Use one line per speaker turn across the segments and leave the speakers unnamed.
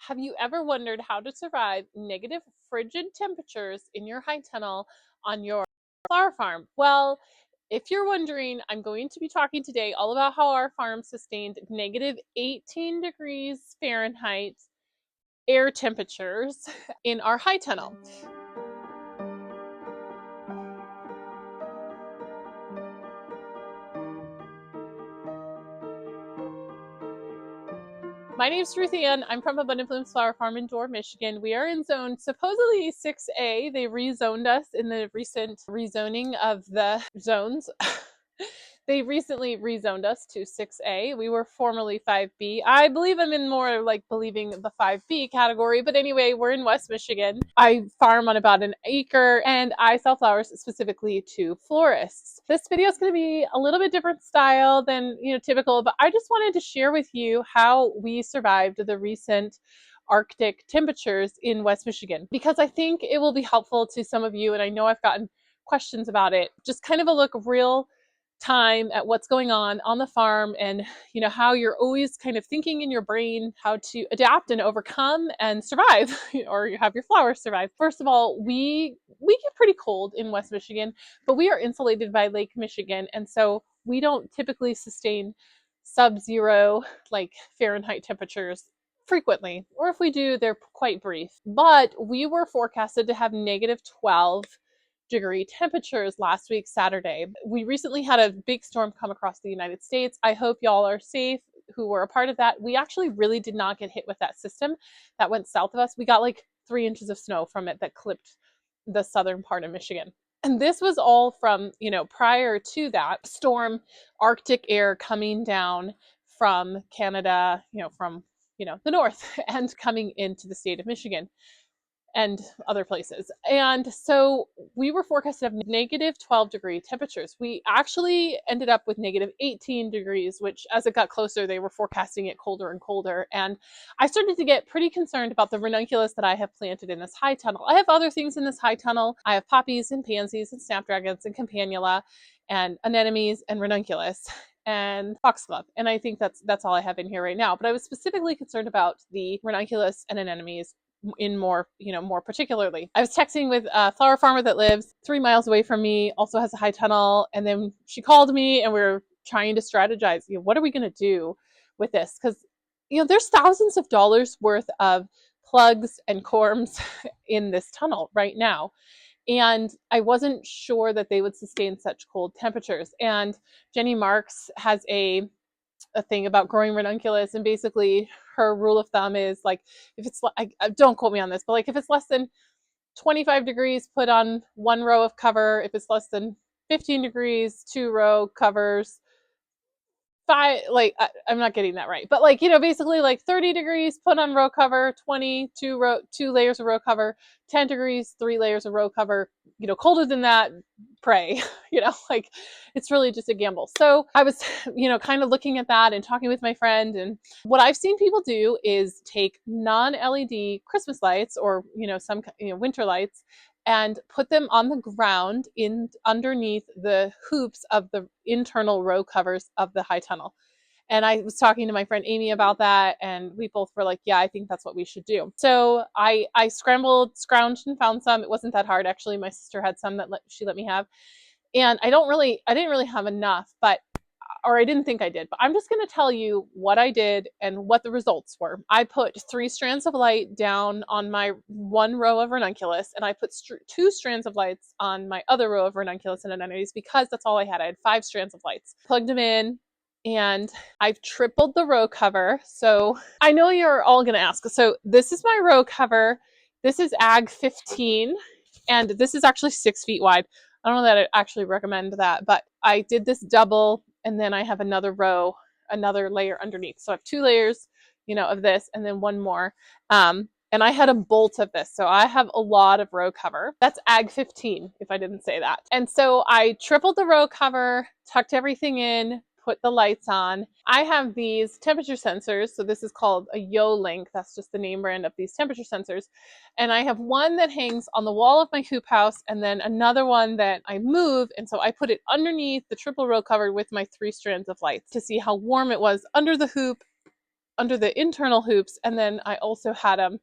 Have you ever wondered how to survive negative frigid temperatures in your high tunnel on your flower farm? Well, if you're wondering, I'm going to be talking today all about how our farm sustained negative 18 degrees Fahrenheit air temperatures in our high tunnel. My name is Ruth Ann. I'm from Abundant Blooms Flower Farm in Dorr, Michigan. We are in zone supposedly 6A. They rezoned us in the recent rezoning of the zones. They recently rezoned us to 6A. We were formerly 5B. I believe I'm in more like believing the 5B category, but anyway, we're in West Michigan. I farm on about an acre and I sell flowers specifically to florists. This video is going to be a little bit different style than, typical, but I just wanted to share with you how we survived the recent Arctic temperatures in West Michigan because I think it will be helpful to some of you, and I know I've gotten questions about it. Just kind of a look real time at what's going on the farm, and how you're always kind of thinking in your brain how to adapt and overcome and survive or you have your flowers survive. First of all, we get pretty cold in West Michigan, but we are insulated by Lake Michigan, and so we don't typically sustain sub-zero like Fahrenheit temperatures frequently, or if we do, they're quite brief. But we were forecasted to have negative 12-degree temperatures last week, Saturday. We recently had a big storm come across the United States. I hope y'all are safe who were a part of that. We actually really did not get hit with that system that went south of us. We got like 3 inches of snow from it that clipped the southern part of Michigan. And this was all from, prior to that storm, Arctic air coming down from Canada, from, the north and coming into the state of Michigan and other places. And so we were forecast to have negative 12-degree temperatures. We actually ended up with negative 18 degrees, which as it got closer, they were forecasting it colder and colder. And I started to get pretty concerned about the ranunculus that I have planted in this high tunnel. I have other things in this high tunnel. I have poppies and pansies and snapdragons and campanula and anemones and ranunculus and foxglove. And I think that's all I have in here right now. But I was specifically concerned about the ranunculus and anemones in more particularly. I was texting with a flower farmer that lives 3 miles away from me, also has a high tunnel, and then she called me and we were trying to strategize, what are we going to do with this? Because there's thousands of dollars worth of plugs and corms in this tunnel right now, and I wasn't sure that they would sustain such cold temperatures. And Jenny Marks has a thing about growing ranunculus, and basically her rule of thumb is like, if it's don't quote me on this, but like if it's less than 25 degrees, put on 1 row of cover. If it's less than 15 degrees, 2 row covers. I'm not getting that right, but basically like 30 degrees, put on row cover. 20, 2 layers of row cover. 10 degrees, 3 layers of row cover. Colder than that, pray. Like it's really just a gamble. So I was kind of looking at that and talking with my friend, and what I've seen people do is take non-LED Christmas lights or some winter lights and put them on the ground underneath the hoops of the internal row covers of the high tunnel. And I was talking to my friend Amy about that, and we both were like, yeah, I think that's what we should do. So I scrounged and found some. It wasn't that hard, actually. My sister had some that she let me have. And I didn't really have enough, or I didn't think I did, but I'm just going to tell you what I did and what the results were. I put 3 strands of light down on my 1 row of ranunculus, and I put 2 strands of lights on my other row of ranunculus and anemones because that's all I had. I had 5 strands of lights. Plugged them in, and I've tripled the row cover. So I know you're all going to ask. So this is my row cover. This is Ag 15, and this is actually 6 feet wide. I don't know that I actually recommend that, but I did this double, and then I have another layer underneath. So I have 2 layers, of this, and then one more. And I had a bolt of this, so I have a lot of row cover. That's Ag 15, if I didn't say that. And so I tripled the row cover, tucked everything in, put the lights on. I have these temperature sensors. So this is called a Yo-Link. That's just the name brand of these temperature sensors. And I have one that hangs on the wall of my hoop house, and then another one that I move. And so I put it underneath the triple row cover with my 3 strands of lights to see how warm it was under the hoop under the internal hoops, and then I also had them,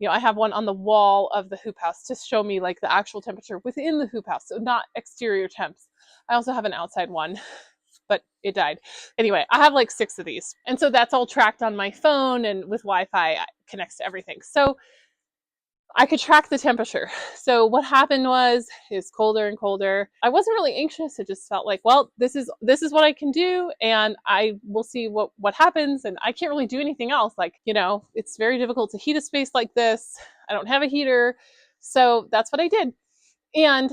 I have one on the wall of the hoop house to show me like the actual temperature within the hoop house, so not exterior temps. I also have an outside one, but it died. Anyway, I have like 6 of these. And so that's all tracked on my phone, and with Wi-Fi, it connects to everything. So I could track the temperature. So what happened was it was colder and colder. I wasn't really anxious. It just felt like, well, this is what I can do, and I will see what happens. And I can't really do anything else. Like, it's very difficult to heat a space like this. I don't have a heater. So that's what I did. And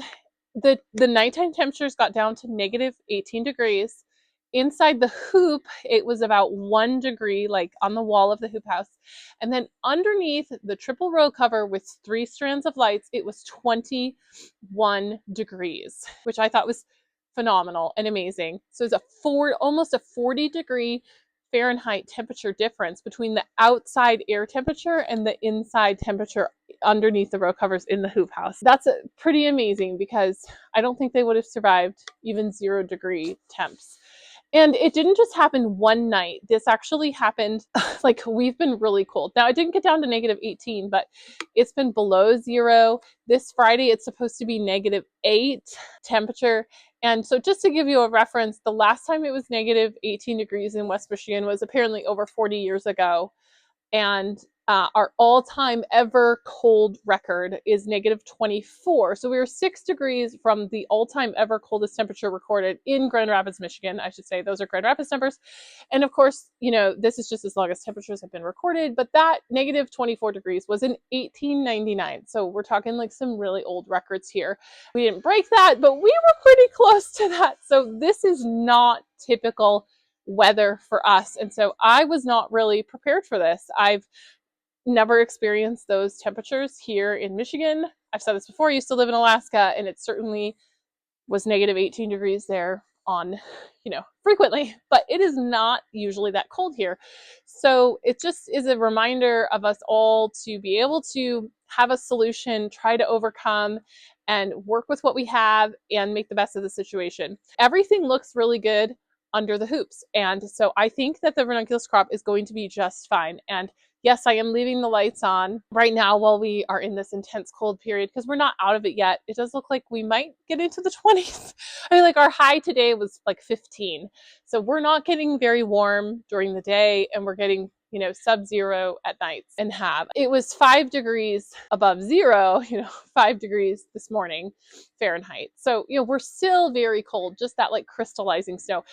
the nighttime temperatures got down to negative 18 degrees. Inside the hoop, it was about 1 degree, like on the wall of the hoop house. And then underneath the triple row cover with 3 strands of lights, it was 21 degrees, which I thought was phenomenal and amazing. So it's almost a 40-degree Fahrenheit temperature difference between the outside air temperature and the inside temperature underneath the row covers in the hoop house. That's pretty amazing, because I don't think they would have survived even 0-degree temps. And it didn't just happen one night. This actually happened, like, we've been really cold. Now, it didn't get down to negative 18, but it's been below 0. This Friday, it's supposed to be negative 8 temperature. And so just to give you a reference, the last time it was negative 18 degrees in West Michigan was apparently over 40 years ago. And our all-time ever cold record is negative 24. So we were 6 degrees from the all-time ever coldest temperature recorded in Grand Rapids, Michigan. I should say those are Grand Rapids numbers. And of course, this is just as long as temperatures have been recorded, but that negative 24 degrees was in 1899. So we're talking like some really old records here. We didn't break that, but we were pretty close to that. So this is not typical weather for us. And so I was not really prepared for this. I've never experienced those temperatures here in Michigan. I've said this before, I used to live in Alaska, and it certainly was negative 18 degrees there on, frequently, but it is not usually that cold here. So it just is a reminder of us all to be able to have a solution, try to overcome, and work with what we have and make the best of the situation. Everything looks really good under the hoops. And so I think that the ranunculus crop is going to be just fine. And yes, I am leaving the lights on right now while we are in this intense cold period, because we're not out of it yet. It does look like we might get into the 20s. I mean, like, our high today was like 15. So we're not getting very warm during the day, and we're getting, sub-zero at nights. And it was 5 degrees above 0, 5 degrees this morning Fahrenheit. So, we're still very cold, just that like crystallizing snow.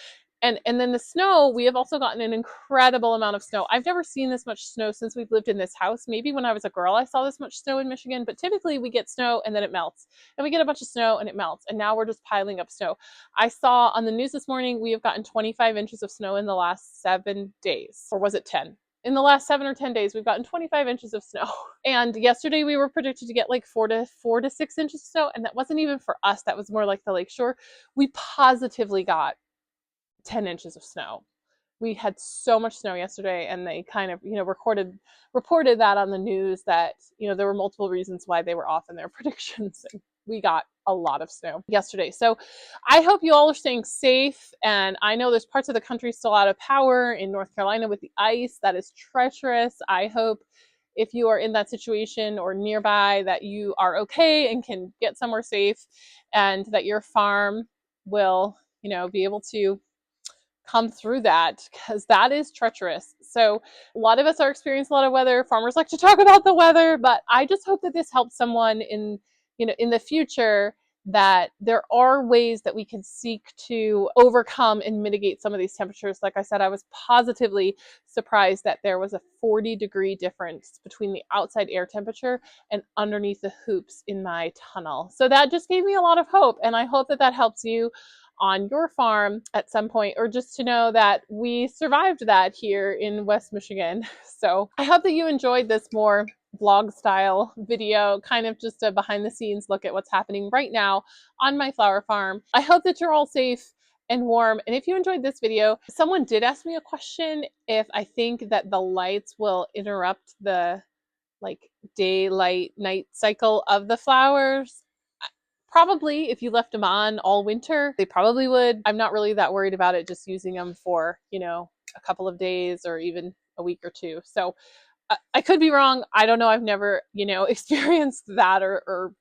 And then the snow, we have also gotten an incredible amount of snow. I've never seen this much snow since we've lived in this house. Maybe when I was a girl, I saw this much snow in Michigan, but typically we get snow and then it melts. And we get a bunch of snow and it melts. And now we're just piling up snow. I saw on the news this morning, we have gotten 25 inches of snow in the last 7 days. Or was it 10? In the last 7 or 10 days, we've gotten 25 inches of snow. And yesterday we were predicted to get like 4 to 6 inches of snow. And that wasn't even for us. That was more like the lakeshore. We positively got 10 inches of snow. We had so much snow yesterday, and they kind of, reported that on the news, that, there were multiple reasons why they were off in their predictions. And we got a lot of snow yesterday. So I hope you all are staying safe. And I know there's parts of the country still out of power in North Carolina with the ice. That is treacherous. I hope if you are in that situation or nearby that you are okay and can get somewhere safe, and that your farm will, be able to come through that, because that is treacherous. So a lot of us are experiencing a lot of weather. Farmers like to talk about the weather, but I just hope that this helps someone in the future, that there are ways that we can seek to overcome and mitigate some of these temperatures. Like I said, I was positively surprised that there was a 40-degree difference between the outside air temperature and underneath the hoops in my tunnel. So that just gave me a lot of hope, and I hope that that helps you on your farm at some point, or just to know that we survived that here in West Michigan. So I hope that you enjoyed this more vlog style video, kind of just a behind the scenes look at what's happening right now on my flower farm. I hope that you're all safe and warm. And if you enjoyed this video, someone did ask me a question if I think that the lights will interrupt the daylight night cycle of the flowers. Probably, if you left them on all winter, they probably would. I'm not really that worried about it, just using them for, a couple of days, or even a week or two. So I could be wrong. I don't know. I've never, experienced that or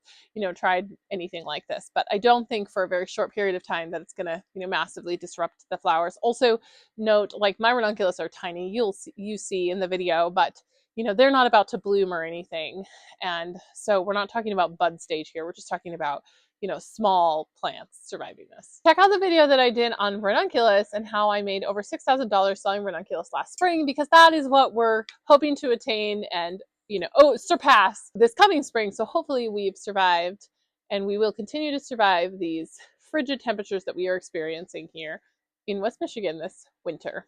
tried anything like this. But I don't think for a very short period of time that it's going to, massively disrupt the flowers. Also, note, like my ranunculus are tiny. You see in the video, but they're not about to bloom or anything. And so we're not talking about bud stage here. We're just talking about small plants surviving this. Check out the video that I did on ranunculus and how I made over $6,000 selling ranunculus last spring, because that is what we're hoping to attain and, surpass this coming spring. So hopefully we've survived and we will continue to survive these frigid temperatures that we are experiencing here in West Michigan this winter.